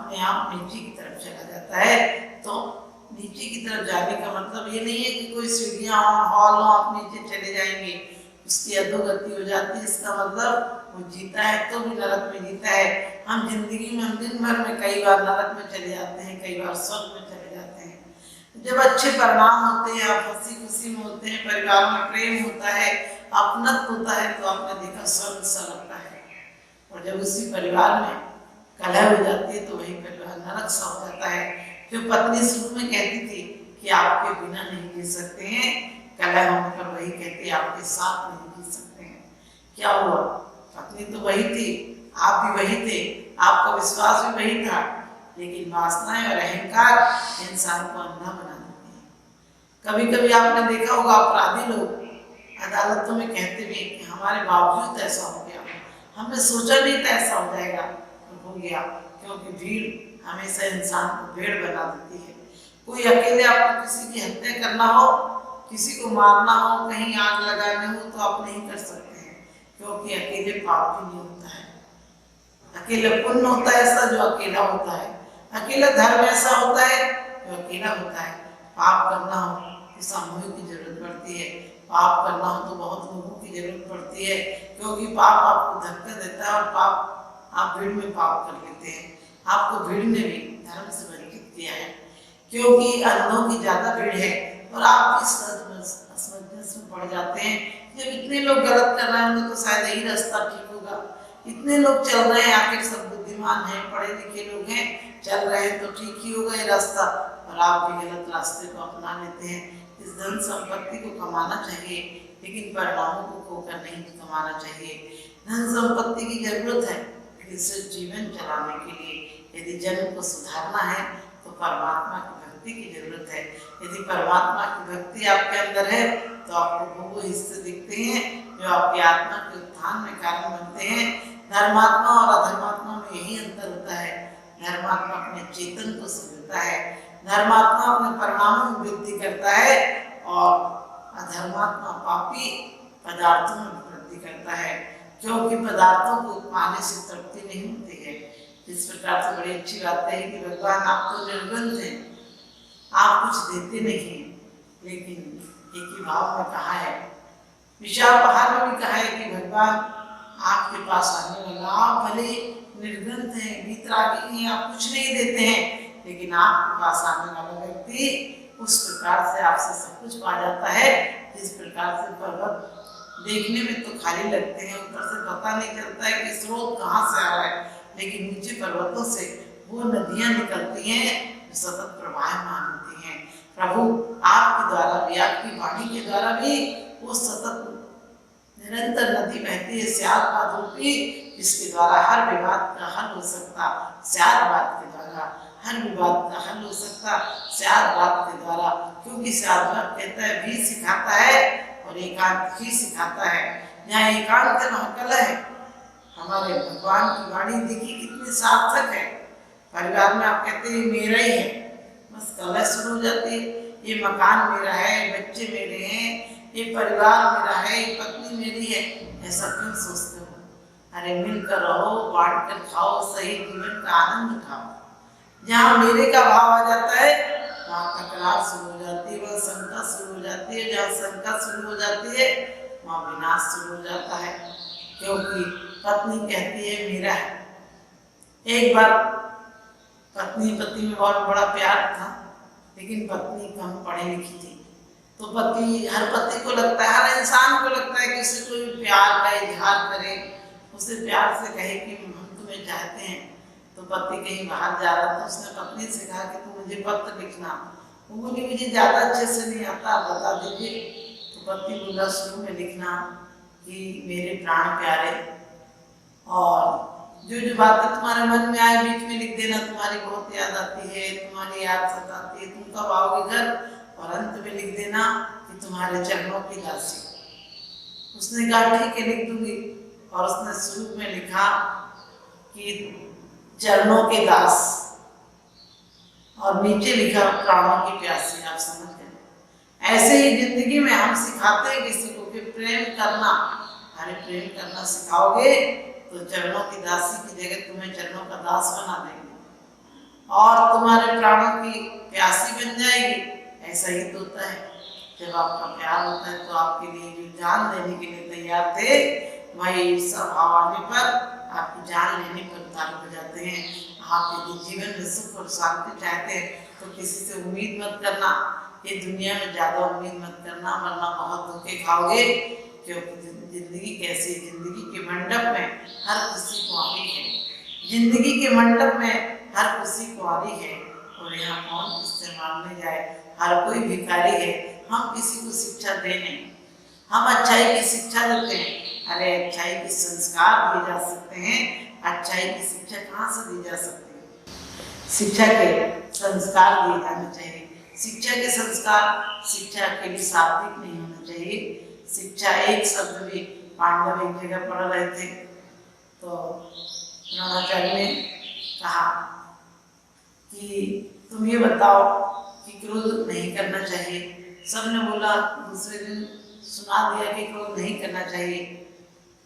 अपने आप नीचे की तरफ चला जाता है। तो नीचे की तरफ जाने का मतलब ये नहीं है कि कोई सीढ़ियाँ हो, हॉल हो, आप नीचे चले जाएंगे, उसकी अधोगति हो जाती है। इसका मतलब वो जीता है तो भी नरक में जीता है। हम जिंदगी में, हम दिन भर में कई बार नरक में चले जाते हैं, कई बार स्वर्ग में चले जाते हैं। जब अच्छे परिणाम होते हैं, आप हंसी खुशी में होते हैं, परिवार में प्रेम होता है, अपनत्व होता है, तो आपने देखा स्वर्ग सा लगता है। और जब उसी परिवार में कलह हो जाती है तो वही परिवार नरक सा हो जाता है। जो पत्नी शुरू में कहती थी कि आपके बिना नहीं जी सकते हैं, कलह होने पर वही कहती आपके साथ नहीं जी सकते हैं। क्या हुआ? पत्नी तो वही थी, आप भी वही थे, आपका विश्वास भी वही था, लेकिन वासनाएं और अहंकार इंसान को अंधा बना देते हैं। कभी कभी आपने देखा होगा अपराधी लोग अदालतों में कहते भी कि हमारे बावजूद ऐसा हो गया, हमने सोचा नहीं था ऐसा हो जाएगा, हो गया। क्योंकि भीड़ हमेशा इंसान को भेड़ बना देती है। कोई अकेले आपको किसी की हत्या करना हो, किसी को मारना हो, कहीं आग लगाने हो, तो आप नहीं कर सकते हैं, क्योंकि अकेले पाप भी नहीं होता है। अकेला पुण्य होता है ऐसा जो अकेला होता है, अकेला धर्म ऐसा होता है जो अकेला होता है। पाप करना हो तो सामूहिक की जरूरत पड़ती है, पाप करना हो तो बहुत लोगों की जरूरत पड़ती है, क्योंकि पाप आपको धक्का देता है और पाप आप भीड़ में पाप कर लेते हैं। आपको भीड़ ने भी धर्म से वंचित किया है, क्योंकि अंधों की ज्यादा भीड़ है और आप इस असमंजस में पड़ जाते हैं। जब इतने लोग गलत कर रहे होंगे तो शायद यही रास्ता ठीक होगा, इतने लोग चल रहे हैं, आखिर सब बुद्धिमान हैं, पढ़े लिखे लोग हैं, चल रहे हैं तो ठीक ही होगा ये रास्ता, और आप भी गलत रास्ते को अपना लेते हैं। इस धन संपत्ति को कमाना चाहिए, लेकिन परिणामों को खोकर नहीं कमाना चाहिए। धन संपत्ति की जरूरत है इसे जीवन चलाने के लिए। यदि जन्म को सुधारना है तो परमात्मा की भक्ति की जरूरत है। यदि परमात्मा की भक्ति आपके अंदर है तो आपको वो हिस्से दिखते हैं जो आपकी आत्मा के उत्थान में कारण बनते हैं। धर्मात्मा और अधर्मात्मा में यही अंतर होता है। धर्मात्मा अपने चेतन को समझता है, धर्मात्मा अपने परिणामों में वृद्धि करता है, और अधर्मात्मा पापी पदार्थों में वृद्धि करता है, क्योंकि पदार्थों को पाने से तृप्ति नहीं होती है। इस प्रकार से बड़ी अच्छी बात है कि भगवान आप तो निर्बंध हैं, आप कुछ देते नहीं हैं, लेकिन एक ही भाव में कहा है, विशाल पहाड़ में भी कहा है कि भगवान आपके पास आने वाला, आप भले निर्गंध हैं, वीतरागी हैं, आप कुछ नहीं देते हैं, लेकिन आपके पास आने वाला व्यक्ति उस प्रकार से आपसे सब कुछ पा जाता है जिस प्रकार से पर्वत देखने में तो खाली लगते हैं, ऊपर से पता नहीं चलता है कि स्रोत कहाँ से आ रहा है, लेकिन नीचे पर्वतों से वो नदियां निकलती हैं जो सतत प्रवाहमान होती हैं। प्रभु आपके द्वारा भी, आपकी वाणी के द्वारा भी वो सतत निरंतर नदी बहती है, स्यादवाद रूपी, जिसके द्वारा हर विवाद का हल हो सकता, स्यादवाद के द्वारा हर विवाद का हल हो सकता, स्यादवाद के द्वारा, क्योंकि स्यादवाद कहता है भी सिखाता है और एकांत ही सिखाता है। यहाँ एकांत है वहाँ कलह है। हमारे भगवान की वाणी देखिए कितनी सार्थक है। परिवार में आप कहते हैं मेरा ही है, बस कलह शुरू हो जाती है, ये मकान मेरा है, बच्चे मेरे हैं, ये परिवार मेरा है, ये पत्नी मेरी है। ऐसा क्यों सोचते हो? अरे मिलकर रहो, बांट कर खाओ, सही जीवन का आनंद उठाओ। जहाँ मेरे का भाव आ जाता है वहाँ तकरार शुरू हो जाती है, वहाँ शंका शुरू हो जाती है, जहाँ शंका शुरू हो जाती है वहाँ विनाश शुरू हो जाता है, क्योंकि पत्नी कहती है मेरा है। एक बार पत्नी पति में बहुत बड़ा प्यार था, लेकिन पत्नी कम पढ़ी लिखी थी, तो पति, हर पति को लगता है, हर इंसान को लगता है कि उसे कोई प्यार का इजहार करे, उसे प्यार से कहे कि हम तुम्हें चाहते हैं। तो पति कहीं बाहर जा रहा था, उसने पत्नी से कहा कि तुम मुझे पत्र लिखना। वो बोली मुझे ज़्यादा अच्छे से नहीं आता, बता दीजिए। तो पति बोला शुरू में लिखना कि मेरे प्राण प्यारे, और जो जो बातें तुम्हारे मन में आए बीच में लिख देना, तुम्हारी बहुत याद आती है, तुम्हारी याद सताती है, तुम कब आओगे घर, और अंत में लिख देना कि तुम्हारे चरणों की दासी। उसने कहा ठीक है लिख दूंगी, और उसने शुरू में लिखा कि चरणों के दास, और नीचे लिखा प्राणों की प्यासी। आप समझ गए? ऐसे ही जिंदगी में हम सिखाते हैं किसी को कि प्रेम करना, अरे प्रेम करना सिखाओगे तो चरणों की दासी की जगह तुम्हें चरणों का दास बना देंगे। और तुम्हारे प्राणों की प्यासी बन जाएगी। ऐसा ही तो होता है, जब आपका प्यार होता है तो आपके लिए जो जान देने के लिए तैयार थे वही सब भाव आने पर आपकी जान लेने पर उतारू हो जाते हैं। आप यदि जीवन में सुख और शांति चाहते हैं तो किसी से उम्मीद मत करना, ये दुनिया में ज्यादा उम्मीद मत करना, वरना बहुत धोखे खाओगे। क्योंकि जिंदगी कैसी, जिंदगी के मंडप में हर किसी को आनी है, जिंदगी के मंडप में हर किसी को आनी है, और यहाँ कौन किससे मांगने जाए, हर कोई भिखारी है। हम किसी को शिक्षा दे नहीं, हम अच्छाई की शिक्षा देते हैं। अरे अच्छाई के संस्कार दिए जा सकते हैं, अच्छाई की शिक्षा कहाँ से दी जा सकती है? शिक्षा के संस्कार दिए जाने चाहिए। शिक्षा के संस्कार, शिक्षा के लिए शाब्दिक नहीं होना चाहिए। शिक्षा एक शब्द भी, पांडव एक जगह पढ़ रहे थे तो द्रोणाचार्य ने कहा कि तुम ये बताओ कि क्रोध नहीं करना चाहिए। सबने बोला, दूसरे दिन सुना दिया कि क्रोध नहीं करना चाहिए।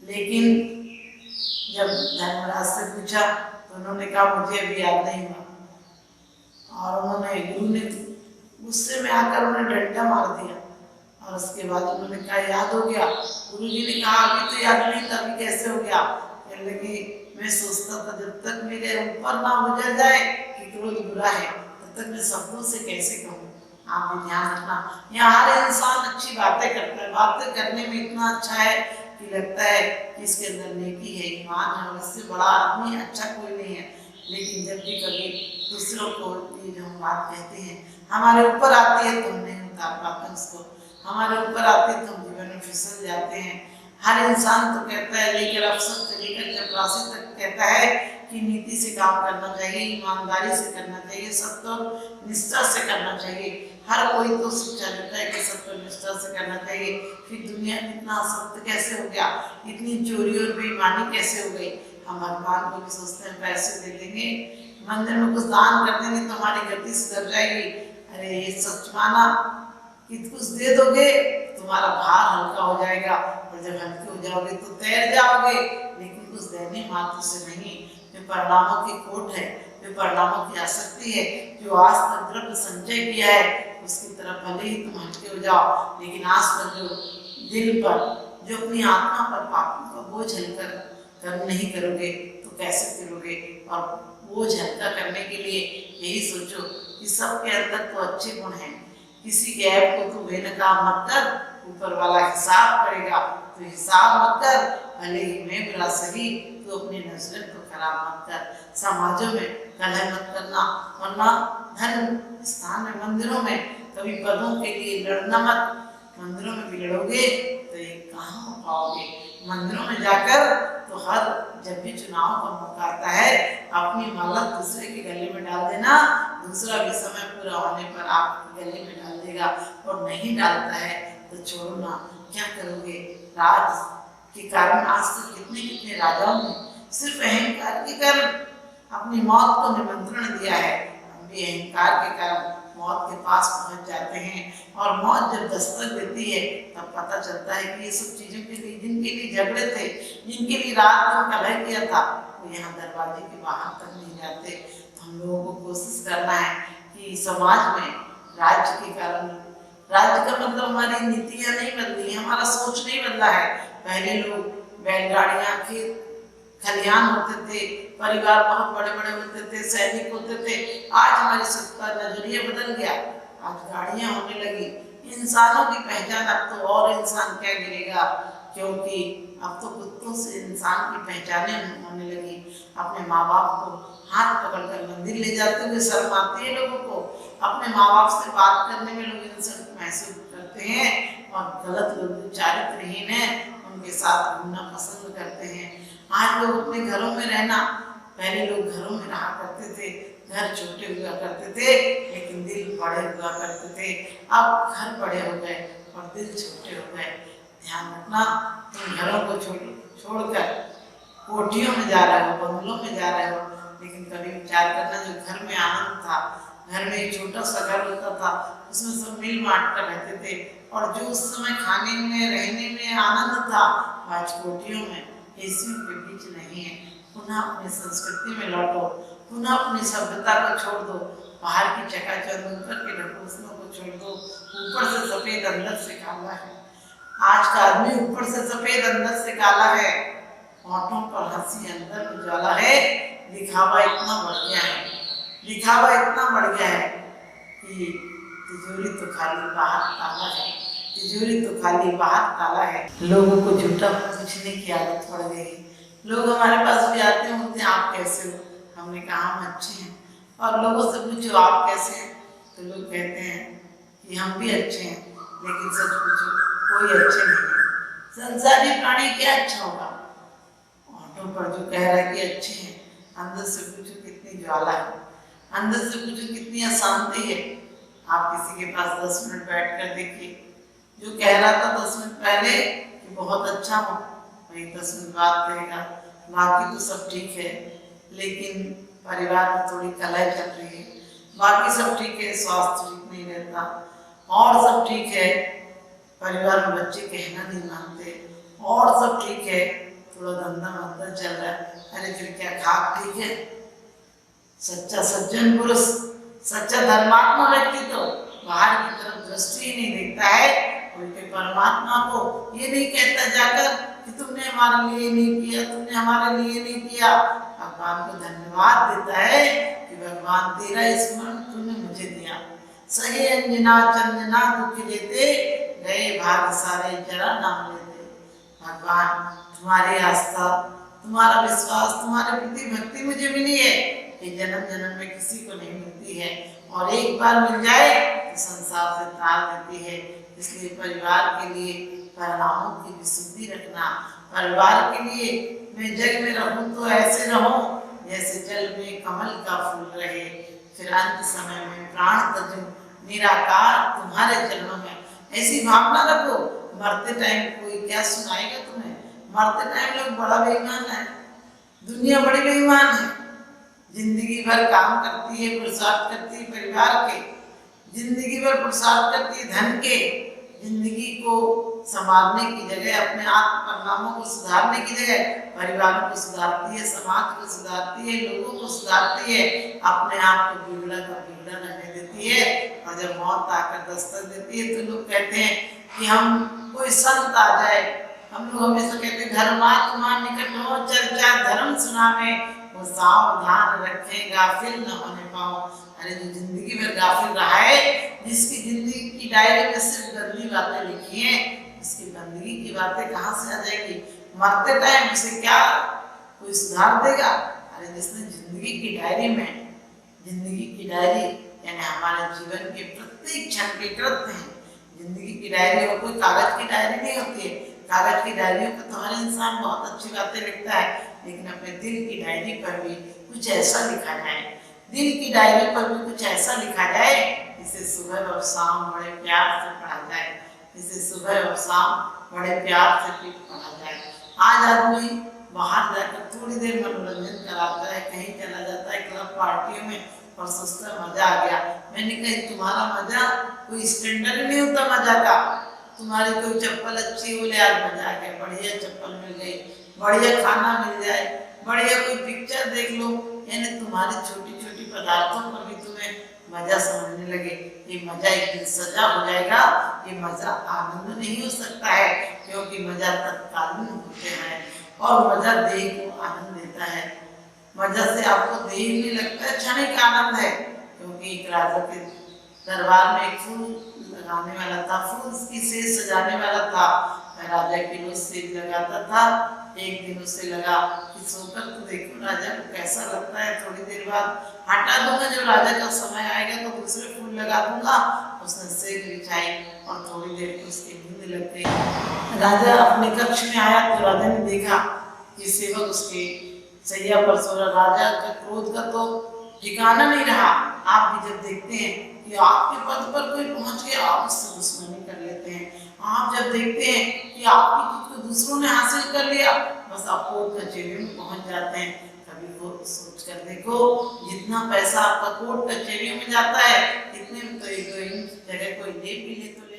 लेकिन जब धर्मराज से पूछा तो उन्होंने कहा मुझे अभी याद नहीं हुआ, और उन्होंने गुरु ने गुस्से में आकर उन्हें डंडा मार दिया, और उसके बाद उन्होंने कहा याद हो गया। गुरु जी ने कहा अभी तो याद नहीं था, अभी कैसे हो गया? कहने लगी मैं सोचता था जब तक मेरे ऊपर ना गुजर जाए कि क्रोध बुरा है तब तक मैं शब्दों से कैसे कहूँ। आप भी ध्यान रखना, यहाँ हर इंसान अच्छी बातें करता है, बातें करने में इतना अच्छा है कि लगता है कि इसके अंदर नेकी है, ईमान है, और इससे बड़ा आदमी अच्छा कोई नहीं है। लेकिन जब भी कभी दूसरों को ये जो हम बात कहते हैं हमारे ऊपर आती है तो हम नहीं उतार पाते उसको, हमारे ऊपर आती है तो हम जीवन में फिसल जाते हैं। हर इंसान तो कहता है, लेकर अफसर से लेकर चपरासी तक कहता है कि नीति से काम करना चाहिए, ईमानदारी से करना चाहिए, सत्य और निष्ठा से करना चाहिए। हर कोई तो शिक्षा देता है कि सत्य और निष्ठा से करना चाहिए। फिर दुनिया में इतना सत्य कैसे हो गया, इतनी चोरी और बेईमानी कैसे हो गई? हम भगवान को भी सोचते हैं पैसे दे देंगे, मंदिर में कुछ दान कर देंगे तो हमारी गति सुधर जाएगी। अरे ये सच माना कि कुछ दे दोगे तुम्हारा भार हल्का हो जाएगा, और जब हल्के हो जाओगे तो तैर जाओगे, लेकिन कुछ देने मात्र से नहीं। जो परिणामों की खोट है, जो परिणामों की आसक्ति है, जो आज तक द्रव्य संचय किया है उसकी तरफ भले ही तुम हल्के हो जाओ, लेकिन आज तक जो दिल पर, जो अपनी आत्मा पर पापों का बोझ हल्का कर्म नहीं करोगे तो कैसे करोगे? और बोझ हल्का करने के लिए यही सोचो कि सबके अंदर तो अच्छे गुण हैं, किसी के ऐप को तो बेनकाम मत कर, ऊपर वाला हिसाब करेगा तो हिसाब मत कर, भले ही मैं बुरा सही तो अपनी नजर को खराब मत कर। समाजों में कलह मत करना, वरना धर्म स्थान में, मंदिरों में कभी पदों के लिए लड़ना मत। मंदिरों में भी लड़ोगे तो ये कहाँ हो पाओगे? मंदिरों में जाकर तो हर जब भी चुनाव का मौका आता है अपनी माला दूसरे के गले में डाल देना, दूसरा भी समय पूरा होने पर आपके गले में डाल देगा, और नहीं डालता है तो छोड़ो ना, क्या करोगे? राज के कारण आज तक कितने कितने राजाओं ने सिर्फ अहंकार के कारण अपनी मौत को निमंत्रण दिया है। हम भी अहंकार के कारण मौत के पास पहुंच जाते हैं, और मौत जब दस्तक देती है तब पता चलता है कि ये सब चीजों के लिए, जिनके लिए झगड़े थे, जिनके लिए रात दिन कलह किया था, वो यहाँ दरवाजे के बाहर तक नहीं जाते। तो हम लोगों को कोशिश करना है कि समाज में राज्य के कारण, राज्य का मतलब हमारी नीतियां नहीं बदली, हमारा सोच नहीं बदला है। पहले लोग बैलगाड़ियां, खेत खलिहान होते थे, परिवार बहुत बड़े बड़े होते थे, सैनिक होते थे। आज हमारी सबका नजरिया बदल गया, आज गाड़ियां होने लगी। इंसानों की पहचान अब तो और इंसान क्या गिरेगा, क्योंकि अब तो कुत्तों से इंसान की पहचाने होने लगी। अपने माँ बाप को हाथ पकड़कर मंदिर ले जाते हुए शर्म आती है लोगों को, अपने माँ बाप से बात करने में लोग इंसल्ट महसूस करते हैं, और गलत लोग जो चारित्रहीन है उनके साथ घूमना पसंद करते हैं। आज लोग अपने घरों में रहना, पहले लोग घरों में रहा करते थे, घर छोटे हुआ करते थे लेकिन दिल बड़े हुआ करते थे। अब घर बड़े हो गए और दिल छोटे हो गए। ध्यान रखना, तुम घरों को छोड़कर कोठियों में जा रहे हो, बंगलों में जा रहे हो, लेकिन कभी विचार करना जो घर में आनंद था, घर में एक छोटा सा घर होता था, उसमें सब मिल बांट कर रहते थे, और जो उस समय खाने में रहने में आनंद था, आज कोठियों में एसियों के बीच नहीं है। पुनः अपनी संस्कृति में लौटो, पुनः अपनी सभ्यता को छोड़ दो, बाहर की चकाचौंध करके ढकोसलों को छोड़ दो। ऊपर से सफेद अंदर से काला है। आज का आदमी ऊपर से सफेद अंदर से काला है। होठों पर हंसी अंदर उजाला है। दिखावा इतना बढ़ गया है, दिखावा इतना बढ़ गया है कि तिजोरी तो खाली बाहर ताला है, तिजोरी तो खाली बाहर ताला है। लोगों को झूठा पूछने की आदत पड़ गई। लोग हमारे पास भी आते हैं, बोलते हैं आप कैसे हो? हमने कहा हम अच्छे हैं। और लोगों से पूछो आप कैसे हैं, तो लोग कहते हैं कि हम भी अच्छे हैं, लेकिन सच पूछो कोई अच्छे नहीं है। संसारी प्राणी क्या अच्छा होगा? होठों पर जो कह रहा है कि अच्छे हैं, अंदर से पूछो कितनी ज्वाला है, अंदर से पूछो कितनी अशांति है। आप किसी के पास 10 मिनट बैठ कर देखिए, जो कह रहा था 10 मिनट पहले कि बहुत अच्छा हो, वही 10 मिनट बाद कहेगा बाकी तो सब ठीक है, लेकिन परिवार में थोड़ी कलह चल रही है, बाकी सब ठीक है, स्वास्थ्य ठीक नहीं रहता, और सब ठीक है, परिवार में बच्चे कहना नहीं मानते, और सब ठीक है, थोड़ा धंधा मंदा चल रहा है। अरे फिर क्या खाक ठीक है? सच्चा सज्जन पुरुष, सच्चा धर्मात्मा व्यक्ति तो बाहर की तरफ दृष्टि ही नहीं देखता है, उनके परमात्मा को ये नहीं कहता जाकर कि तुमने हमारे लिए नहीं किया, तुमने हमारे लिए नहीं किया। भगवान को धन्यवाद देता है कि भगवान तेरा स्मरण तूने मुझे दिया। सही अंजना चंदना दुख देते, गए भाग सारे जरा नाम लेते। भगवान तुम्हारी आस्था, तुम्हारा विश्वास, तुम्हारे प्रति भक्ति मुझे मिली है, ये जन्म जन्म में किसी को नहीं मिलती है, और एक बार मिल जाए तो संसार से तार देती है। इसलिए परिवार के लिए परिणामों की विशुद्धि रखना। परिवार के लिए मैं जग में रहूं तो ऐसे रहूं जैसे जल में कमल का फूल रहे, फिर अंत समय में प्राण तजूं निराकार तुम्हारे चरणों में। ऐसी भावना रखो। मरते टाइम कोई क्या सुनाएगा तुम्हें? मरते टाइम लोग बड़ा बेईमान है, दुनिया बड़ी बेईमान है। जिंदगी भर काम करती है, पुरुषार्थ करती है परिवार के, जिंदगी भर पुरुषार्थ करती है धन के, जिंदगी को संभालने की जगह, अपने आत्म परिणामों को सुधारने की जगह परिवारों को सुधारती है, समाज को सुधारती है, लोगों को सुधारती है, अपने आप को बिगड़ा का बिगड़ा रहने देती है। और जब मौत आकर दस्तक देती है तो लोग कहते हैं कि हम कोई संत आ जाए। हम लोग हमेशा कहते हैं धर्मात्मा निकट हो चर्चा धर्म सुनावे, वो सावधान रखे गाफिल न होने पाओ। अरे जो जिंदगी भर गाफिल रहा है, जिसकी जिंदगी की डायरी में सिर्फ गंदी बातें लिखी हैं, इसकी बंदगी की बातें कहाँ से आ जाएगी? मरते टाइम उसे क्या कोई सुधार देगा? अरे जिसने जिंदगी की डायरी में, जिंदगी की डायरी यानी हमारे जीवन के प्रत्येक क्षण के कृत्य हैं। जिंदगी की डायरी और कोई कागज की डायरी नहीं होती है। कागज की डायरियों पर तो हर इंसान बहुत अच्छी बातें लिखता है, लेकिन अपने दिल की डायरी पर भी कुछ ऐसा लिखा जाए, दिल की डायरी पर भी कुछ ऐसा लिखा जाए जिसे सुबह और शाम बड़े प्यार से पढ़ा जाए, जिसे सुबह और शाम बड़े प्यार से पढ़ा जाए। आज आदमी बाहर जाकर थोड़ी देर मनोरंजन कराता है, कहीं चला जाता है क्लब पार्टियों में और सोचता मजा आ गया। मैंने कहा तुम्हारा मजा कोई स्टैंडर्ड नहीं होता मजा का। तुम्हारी कोई चप्पल अच्छी हो ले, आज मजा आ गया, बढ़िया चप्पल मिल गई, बढ़िया खाना मिल जाए, बढ़िया कोई पिक्चर देख लो, यानी तुम्हारी छोटी छोटी पदार्थों पर भी तुम्हें मजा समझने लगे। ये मजा एक दिन सजा हो जाएगा। ये मजा आनंद नहीं हो सकता है, क्योंकि मजा तत्कालीन होते हैं और मजा देह को आनंद देता है। मजा से आपको देह नहीं लगता है, क्षणिक आनंद है। क्योंकि एक राजा के दरबार में एक फूल लगाने वाला था, फूल की सेज सजाने वाला था। राजा की रोज सेज लगाता था। एक दिन उसे लगा कि सोकर तो देखो राजा को कैसा लगता है, थोड़ी देर बाद हटा दूंगा, जब राजा का समय आएगा तो दूसरे फूल लगा दूंगा। उसने सेज बिछाई और थोड़ी देर में उसकी नींद लग गई। राजा अपने कक्ष में आया तो राजा ने देखा कि सेवक उसके सैया पर सो रहा। राजा का क्रोध का तो ठिकाना नहीं रहा। आप भी जब देखते हैं कि आपके पद पर कोई पहुंच गया, आप उससे दुश्मनी कर लेते हैं। आप जब देखते हैं कि आपकी चीज को दूसरों ने हासिल कर लिया, बस आप कोर्ट कचहरी में पहुंच जाते हैं। कभी वो सोच कर देखो, जितना पैसा आपका कोर्ट कचहरियों में जाता है, इतने में तो एक दो इंच जगह कोई ले भी ले तो